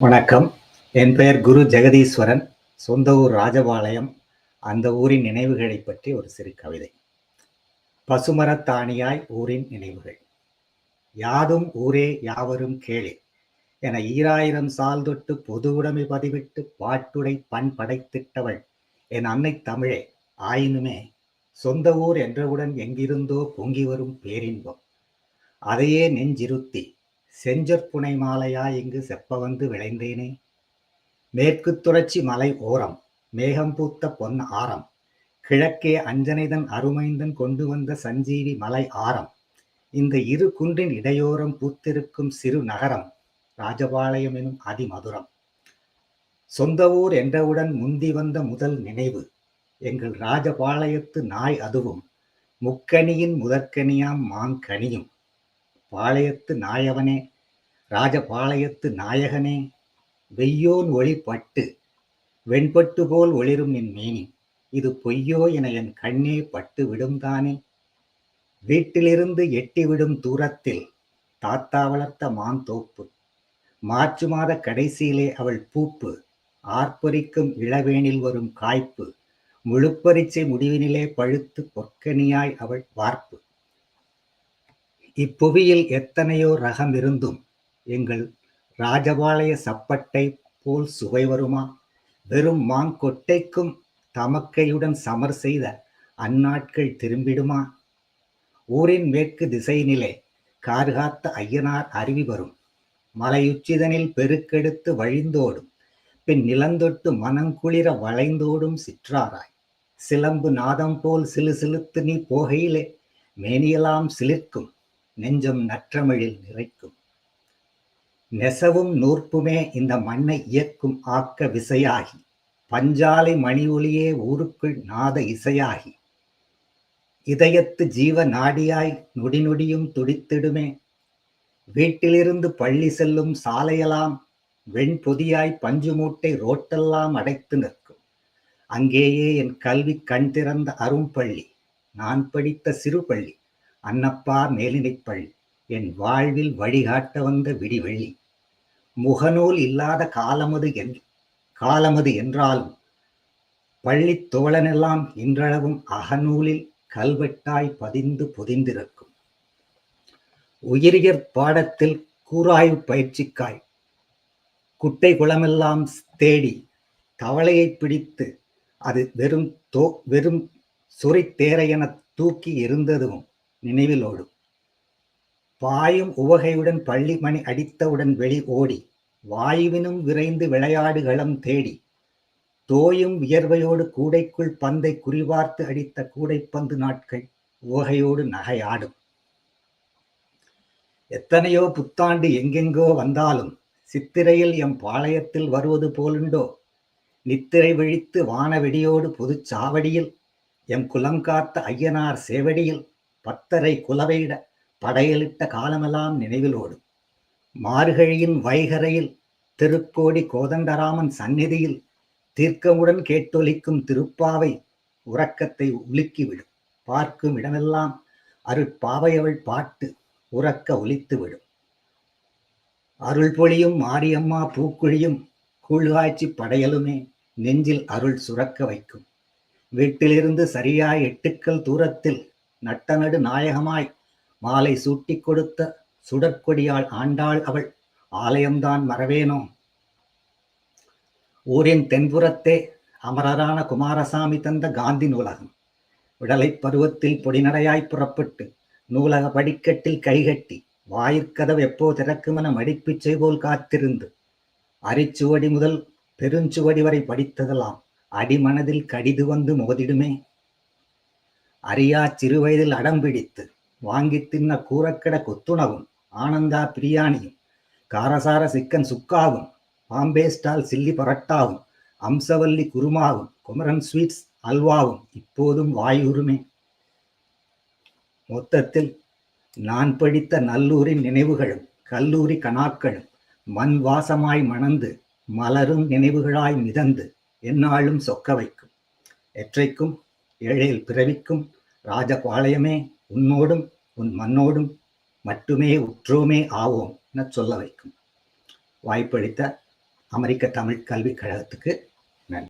வணக்கம். என் பெயர் குரு ஜெகதீஸ்வரன். சொந்த ஊர் ராஜபாளையம். அந்த ஊரின் நினைவுகளைப் பற்றி ஒரு சிறு கவிதை. பசுமரத்தாணியாய் ஊரின் நினைவுகள். யாதும் ஊரே யாவரும் கேளிர் என ஈராயிரம் சால் தொட்டு பொது உடைமை பதிவிட்டு பாட்டுடை பண் படைத்திட்டவள் என் அன்னை தமிழே. ஆயினுமே சொந்த ஊர் என்றவுடன் எங்கிருந்தோ பொங்கி வரும் பேரின்பம். அதையே நெஞ்சிருத்தி செஞ்சொற்புனை மாலையாய் இங்கு செப்ப வந்து விளைந்தேனே. மேற்குத் தொடர்ச்சி மலை ஓரம் மேகம் பூத்த பொன் ஆரம், கிழக்கே அஞ்சனைதன் அருமைந்தன் கொண்டு வந்த சஞ்சீவி மலை ஆரம், இந்த இரு குன்றின் இடையோரம் பூத்திருக்கும் சிறு நகரம் ராஜபாளையம் எனும் அதிமதுரம். சொந்த ஊர் என்றவுடன் முந்தி வந்த முதல் நினைவு எங்கள் ராஜபாளையத்து நாய், அதுவும் முக்கனியின் முதற்கனியாம் மாங்கனியும். பாளையத்து நாயவனே, ராஜபாளையத்து நாயகனே, வெய்யோன் ஒளி பட்டு வெண்பட்டு போல் ஒளிரும் நின் மேனி, இது பொய்யோ என என் கண்ணே பட்டு விடும் தானே. வீட்டிலிருந்து எட்டிவிடும் தூரத்தில் தாத்தா வளர்த்த மாந்தோப்பு, மார்ச் மாத கடைசியிலே அவள் பூப்பு, ஆர்ப்பரிக்கும் இளவேனில் வரும் காய்ப்பு, முழுப்பரிச்சை முடிவினிலே பழுத்து பொற்கனியாய் அவள் வார்ப்பு. இப்புவியில் எத்தனையோ ரகம் இருந்தும் எங்கள் ராஜபாளைய சப்பட்டை போல் சுவை வருமா? வெறும் மாங்கொட்டைக்கும் தமக்கையுடன் சமர் செய்த அந்நாட்கள் திரும்பிடுமா? ஊரின் மேற்கு திசையினிலே கார்காத்த ஐயனார் அருவி வரும், மலையுச்சிதனில் பெருக்கெடுத்து வழிந்தோடும், பின் நிலந்தொட்டு மனங்குளிர வளைந்தோடும் சிற்றாராய், சிலம்பு நாதம் போல் சிலு சிலுத்து நீ போகையிலே மேனியெல்லாம் சிலிர்க்கும், நெஞ்சம் நற்றமிழில் நிறைக்கும். நெசவும் நூற்புமே இந்த மண்ணை இயக்கும் ஆக்க விசையாகி, பஞ்சாலை மணி ஒளியே ஊருக்குள் நாத இசையாகி, இதயத்து ஜீவ நாடியாய் நொடி நொடியும் துடித்திடுமே. வீட்டிலிருந்து பள்ளி செல்லும் சாலையெல்லாம் வெண்பொதியாய் பஞ்சு மூட்டை ரோட்டெல்லாம் அடைத்து நிற்கும். அங்கேயே என் கல்வி கண் திறந்த அரும்பள்ளி, நான் படித்த சிறு பள்ளி, அன்னப்பா மேல்நிலைப்பள்ளி, என் வாழ்வில் வழிகாட்ட வந்த விடிவெள்ளி. முகநூல் இல்லாத காலமது என்றாலும் பள்ளி தோழனெல்லாம் இன்றளவும் அகநூலில் கல்வெட்டாய் பதிந்து பொதிந்திருக்கும். உயிரியற் பாடத்தில் கூராய்வு பயிற்சிக்காய் குட்டை குளமெல்லாம் தேடி தவளையை பிடித்து அது வெறும் சொறித்தேரையென தூக்கி எறிந்ததும் நினைவிலோடும். பாயும் உவகையுடன் பள்ளி மணி அடித்தவுடன் வெளி ஓடி, வாயுவினும் விரைந்து விளையாடு களம் தேடி, தோயும் வியர்வையோடு கூடைக்குள் பந்தை குறிபார்த்து அடித்த கூடைப்பந்து நாட்கள் உவகையோடு நகையாடும். எத்தனையோ புத்தாண்டு எங்கெங்கோ வந்தாலும் சித்திரையில் எம் பாளையத்தில் வருவது போலுண்டோ? நித்திரை விழித்து வானவெடியோடு பொதுச்சாவடியில் எம் குலம் காத்த ஐயனார் சேவடியில் பத்தரை குலவையிட படையலிட்ட காலமெல்லாம் நினைவிலோடும். மார்கழியின் வைகரையில் திருக்கோடி கோதண்டராமன் சந்நிதியில் தீர்க்கமுடன் கேட்டொலிக்கும் திருப்பாவை உறக்கத்தை உலுக்கிவிடும். பார்க்கும் இடமெல்லாம் அருட்பாவையவள் பாட்டு உறக்க ஒலித்துவிடும். அருள் பொழியும் மாரியம்மா பூக்குழியும் கூழ்காய்ச்சி படையலுமே நெஞ்சில் அருள் சுரக்க வைக்கும். வீட்டிலிருந்து சரியாய் 8 கல் தூரத்தில் நட்டநடு நாயகமாய் மாலை சூட்டி கொடுத்த சுடற்கொடியாள் ஆண்டாள் அவள் ஆலயம்தான் மறவேனோ? ஊரின் தென்புறத்தே அமரரான குமாரசாமி தந்த காந்தி நூலகம். விடலை பருவத்தில் பொடிநடையாய் புறப்பட்டு நூலக படிக்கட்டில் கைகட்டி வாயிற்கதவு எப்போ திறக்குமென மடிப்பிச்சை போல் காத்திருந்து அரிச்சுவடி முதல் பெருஞ்சுவடி வரை படித்ததெல்லாம் அடிமனதில் கடிது வந்து மோதிடுமே. அறியா சிறுவயதில் அடம்பிடித்து வாங்கி தின்ன கூரக்கட கொத்துணவும், ஆனந்தா பிரியாணியும், காரசார சிக்கன் சுக்காவும், பாம்பே ஸ்டால் சில்லி பரோட்டாவும், அம்சவல்லி குருமாவும், குமரன் ஸ்வீட்ஸ் அல்வாவும் இப்போதும் வாயுருமே. மொத்தத்தில் நான் படித்த நல்லூரின் நினைவுகளும் கல்லூரி கணாக்களும் மண் வாசமாய் மணந்து மலரும் நினைவுகளாய் மிதந்து எந்நாளும் சொக்க வைக்கும். எற்றைக்கும் ஏழேல் பிறவிக்கும் ராஜபாளையமே உன்னோடும் உன் மண்ணோடும் மட்டுமே உற்றோமே ஆவோம் என சொல்ல வைக்கும். வாய்ப்பளித்த அமெரிக்க தமிழ் கல்விக் கழகத்துக்கு